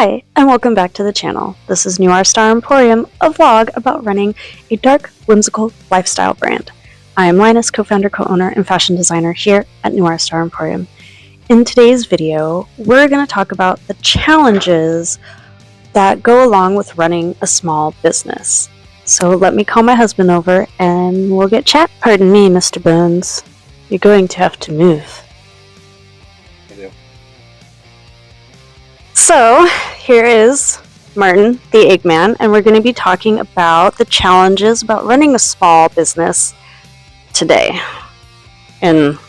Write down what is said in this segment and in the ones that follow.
Hi, and welcome back to the channel. This is Noir Emporium, a vlog about running a dark, whimsical lifestyle brand. I am Linus, co-founder, co-owner, and fashion designer here at Noir Emporium. In today's video, we're going to talk about the challenges that go along with running a small business. So let me call my husband over and we'll get chat. Pardon me, Mr. Bones. You're going to have to move. So, here is Martin, the Eggman, and we're going to be talking about the challenges about running a small business today in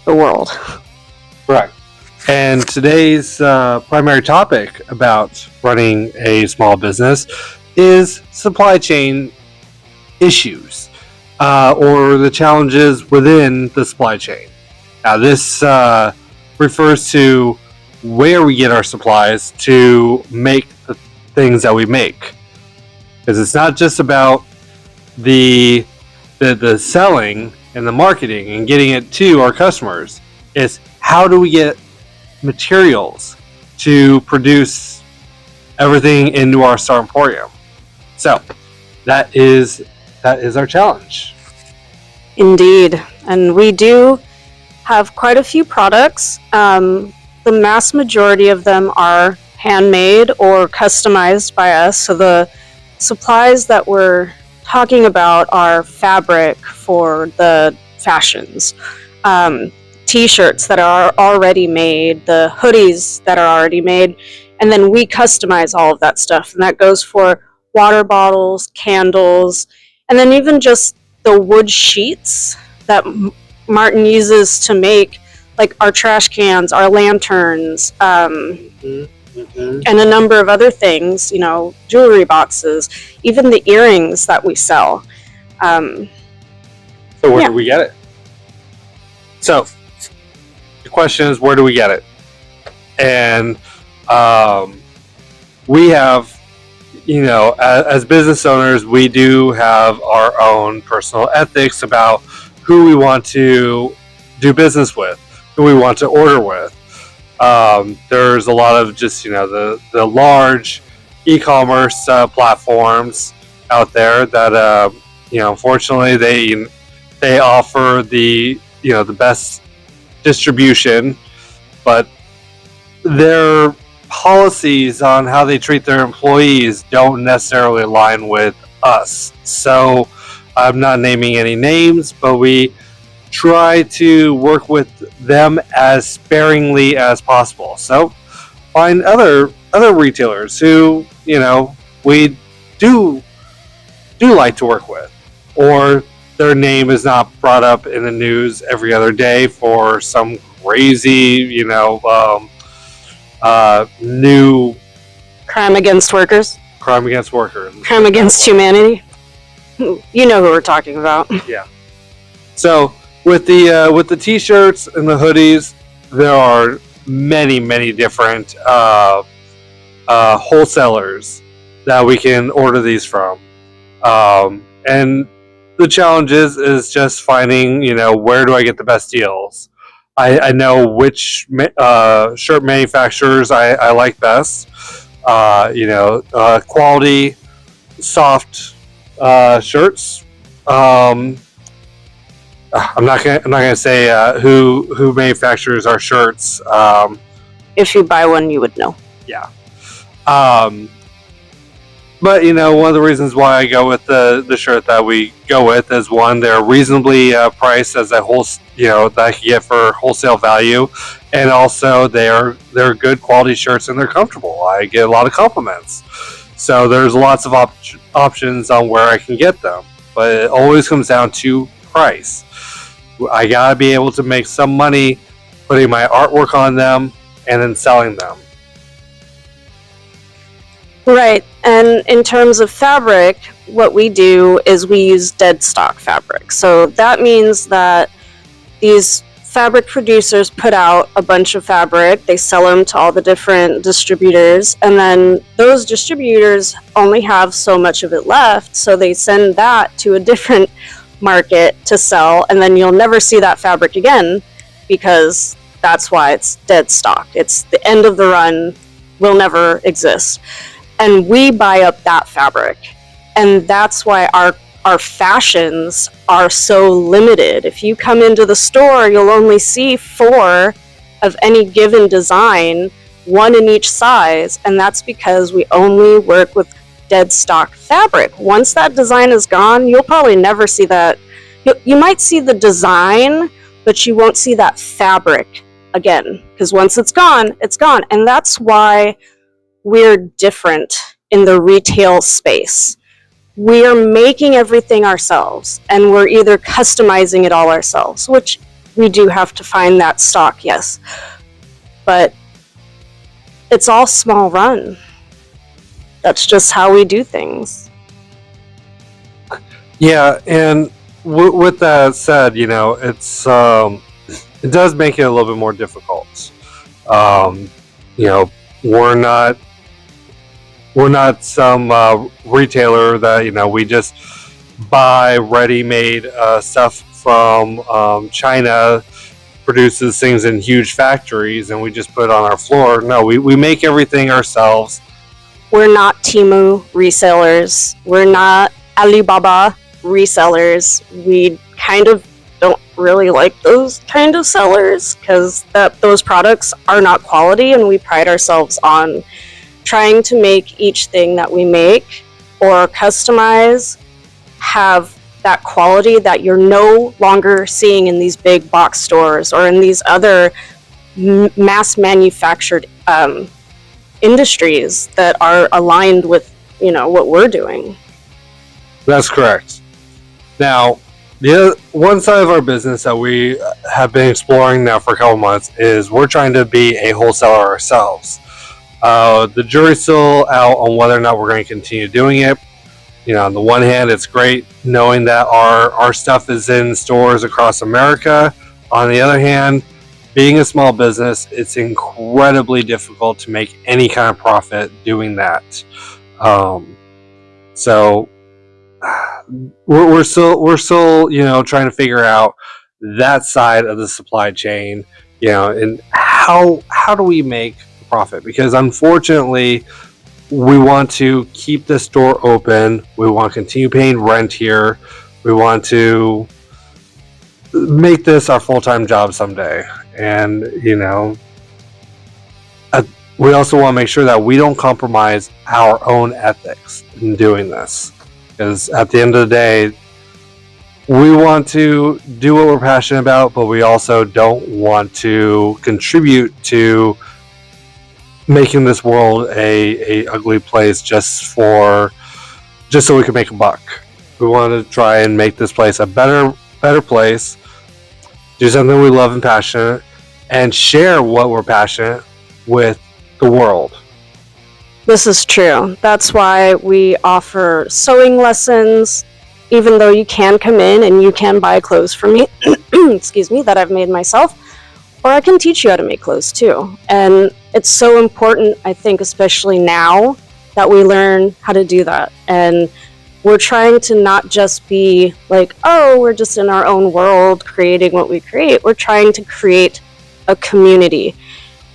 the world. Right. And today's primary topic about running a small business is supply chain issues or the challenges within the supply chain. Now, this refers to where we get our supplies to make the things that we make, because it's not just about the selling and the marketing and getting it to our customers. It's how do we get materials to produce everything into our Star Emporium. So that is our challenge. Indeed, and we do have quite a few products. The mass majority of them are handmade or customized by us. So the supplies that we're talking about are fabric for the fashions, t-shirts that are already made, the hoodies that are already made, and then we customize all of that stuff. And that goes for water bottles, candles, and then even just the wood sheets that Martin uses to make like our trash cans, our lanterns, and a number of other things, jewelry boxes, even the earrings that we sell. So where do we get it? So the question is, where do we get it? And we have, as business owners, we do have our own personal ethics about who we want to do business with, who we want to order with. There's a lot of just the large e-commerce platforms out there that unfortunately they offer the the best distribution, but their policies on how they treat their employees don't necessarily align with us. So I'm not naming any names, but we try to work with them as sparingly as possible. So find other retailers who we do like to work with, or their name is not brought up in the news every other day for some crazy new crime against workers, crime against humanity. You know who we're talking about. Yeah. So with the t-shirts and the hoodies, there are many different wholesalers that we can order these from, and the challenge is just finding where do I get the best deals. I know which shirt manufacturers I like best. Quality soft shirts. I'm not gonna say who manufactures our shirts. If you buy one, you would know. Yeah. But one of the reasons why I go with the shirt that we go with is, one, they're reasonably priced as a whole, that I can get for wholesale value, and also they're good quality shirts and they're comfortable. I get a lot of compliments, so there's lots of options on where I can get them, but it always comes down to price. I gotta be able to make some money putting my artwork on them and then selling them. Right, and in terms of fabric, what we do is we use dead stock fabric. So that means that these fabric producers put out a bunch of fabric, they sell them to all the different distributors, and then those distributors only have so much of it left, so they send that to a different market to sell, and then you'll never see that fabric again because that's why it's dead stock. It's the end of the run will never exist. And we buy up that fabric. And that's why our fashions are so limited. If you come into the store, you'll only see 4 of any given design, 1 in each size, and that's because we only work with dead stock fabric. Once that design is gone, you'll probably never see that. You might see the design, but you won't see that fabric again, because once it's gone, it's gone. And that's why we're different in the retail space. We are making everything ourselves, and we're either customizing it all ourselves, which we do have to find that stock, yes. But it's all small run. That's just how we do things. Yeah, and with that said, it's it does make it a little bit more difficult. We're not some retailer that we just buy ready-made stuff from China, produces things in huge factories, and we just put it on our floor. No, we make everything ourselves. We're not Temu resellers. We're not Alibaba resellers. We kind of don't really like those kind of sellers because those products are not quality, and we pride ourselves on trying to make each thing that we make or customize have that quality that you're no longer seeing in these big box stores or in these other mass manufactured industries that are aligned with what we're doing. That's correct. Now, the one side of our business that we have been exploring now for a couple months is we're trying to be a wholesaler ourselves. The jury's still out on whether or not we're going to continue doing it. On the one hand, it's great knowing that our stuff is in stores across America. On the other hand, being a small business, it's incredibly difficult to make any kind of profit doing that. So we're still trying to figure out that side of the supply chain, and how do we make profit? Because unfortunately, we want to keep the store open. We want to continue paying rent here. We want to make this our full-time job someday. And, we also want to make sure that we don't compromise our own ethics in doing this. Because at the end of the day, we want to do what we're passionate about, but we also don't want to contribute to making this world a ugly place just so we can make a buck. We want to try and make this place a better place, do something we love and passionate, and share what we're passionate with the world. This is true. That's why we offer sewing lessons, even though you can come in and you can buy clothes from me, excuse me, that I've made myself, or I can teach you how to make clothes too. And it's so important, I think, especially now, that we learn how to do that. And we're trying to not just be like, oh, we're just in our own world creating what we create. We're trying to create a community.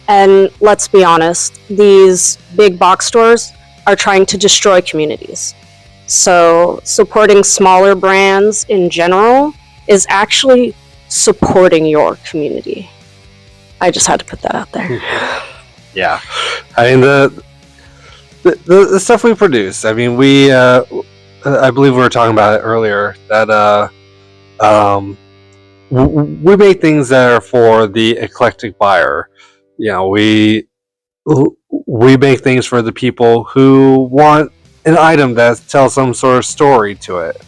And let's be honest, these big box stores are trying to destroy communities. So supporting smaller brands in general is actually supporting your community. I just had to put that out there. Yeah. I mean, the stuff we produce, I mean, I believe we were talking about it earlier, that we make things that are for the eclectic buyer. We make things for the people who want an item that tells some sort of story to it.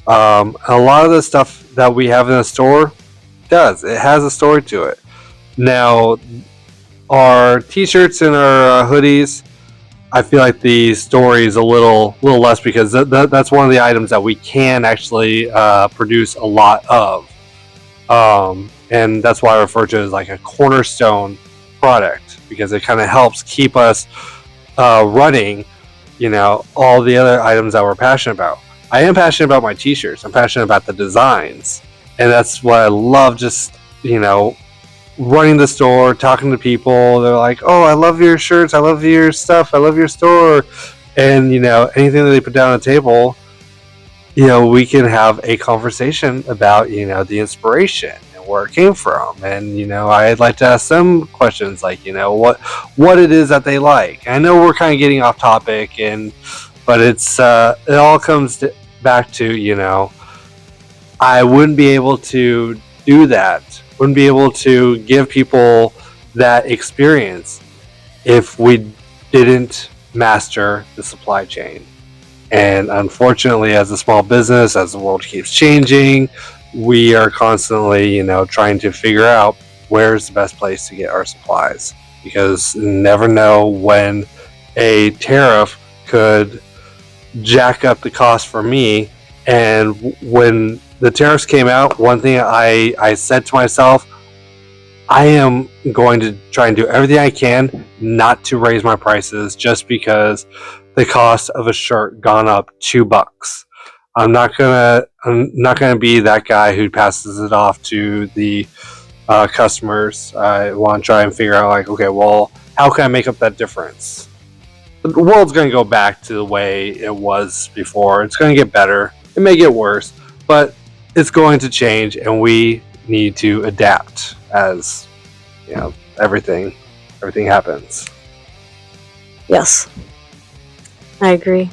A lot of the stuff that we have in the store it has a story to it. Now, our t-shirts and our hoodies, I feel like the story is a little less, because that's one of the items that we can actually produce a lot of. And that's why I refer to it as like a cornerstone product, because it kind of helps keep us running, all the other items that we're passionate about. I am passionate about my t-shirts. I'm passionate about the designs. And that's what I love, just, running the store, talking to people. They're like, "Oh, I love your shirts. I love your stuff. I love your store." And anything that they put down on the table, we can have a conversation about the inspiration and where it came from. And I'd like to ask them questions like what it is that they like. I know we're kind of getting off topic, but it's it all comes back to I wouldn't be able to do that, wouldn't be able to give people that experience if we didn't master the supply chain. And unfortunately, as a small business, as the world keeps changing, we are constantly trying to figure out where's the best place to get our supplies, because you never know when a tariff could jack up the cost for me. And when the tariffs came out, one thing I said to myself, I am going to try and do everything I can not to raise my prices just because the cost of a shirt gone up $2. I'm not gonna be that guy who passes it off to the customers. I want to try and figure out like, okay, well, how can I make up that difference? The world's going to go back to the way it was before. It's going to get better. It may get worse, but it's going to change, and we need to adapt as everything happens. Yes, I agree.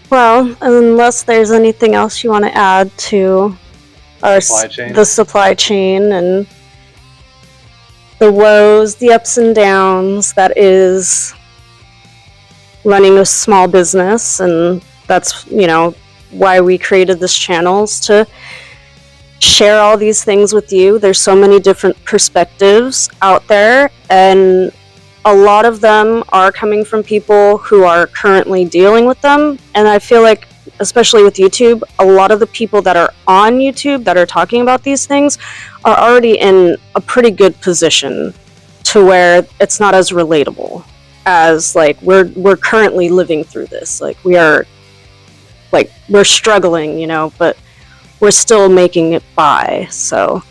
Well, unless there's anything else you want to add to our the supply chain and the woes, the ups and downs that is running a small business, and that's why we created this channel, is to share all these things with you. There's so many different perspectives out there, and a lot of them are coming from people who are currently dealing with them. And I feel like, especially with YouTube, a lot of the people that are on YouTube that are talking about these things are already in a pretty good position to where it's not as relatable as like we're currently living through this. Like we're struggling, but we're still making it by. So,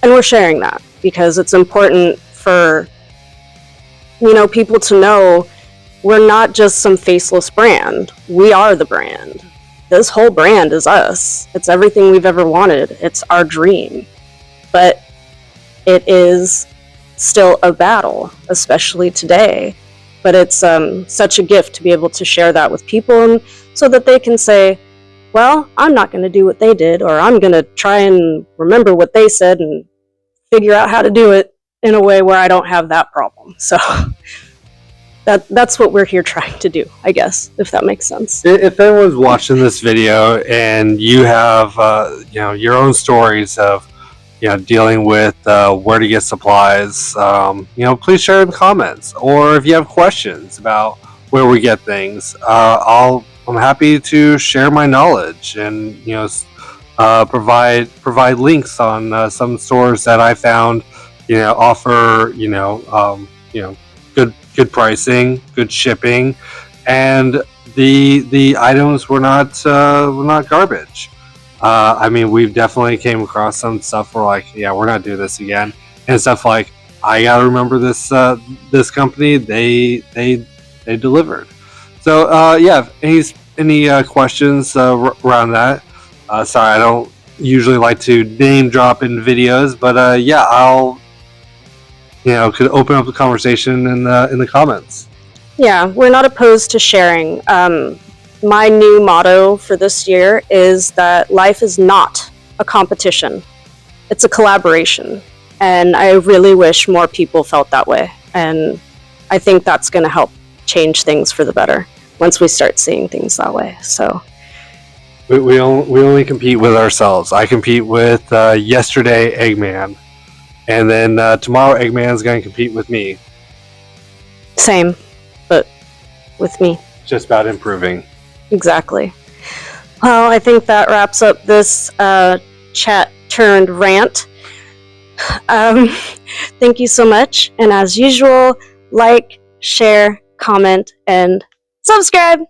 and we're sharing that because it's important for people to know we're not just some faceless brand. We are the brand. This whole brand is us. It's everything we've ever wanted. It's our dream. But it is still a battle, especially today. But it's such a gift to be able to share that with people, and so that they can say, well, I'm not going to do what they did, or I'm going to try and remember what they said and figure out how to do it in a way where I don't have that problem. So that's what we're here trying to do, I guess, if that makes sense. If anyone's watching this video and you have your own stories of dealing with where to get supplies, please share in the comments. Or if you have questions about where we get things, I'm happy to share my knowledge and provide links on some stores that I found offer good pricing, good shipping, and the items were not garbage. We've definitely came across some stuff where like, yeah, we're not doing this again, and stuff like, I gotta remember this company, they delivered. So yeah, any questions around that? Sorry, I don't usually like to name drop in videos, but yeah, I'll could open up the conversation in the comments. Yeah, we're not opposed to sharing. My new motto for this year is that life is not a competition. It's a collaboration. And I really wish more people felt that way. And I think that's going to help change things for the better once we start seeing things that way. So we only compete with ourselves. I compete with yesterday Eggman. And then tomorrow Eggman's going to compete with me. Same, but with me. Just about improving. Exactly. Well, I think that wraps up this chat turned rant. Thank you so much. And as usual, like, share, comment, and subscribe.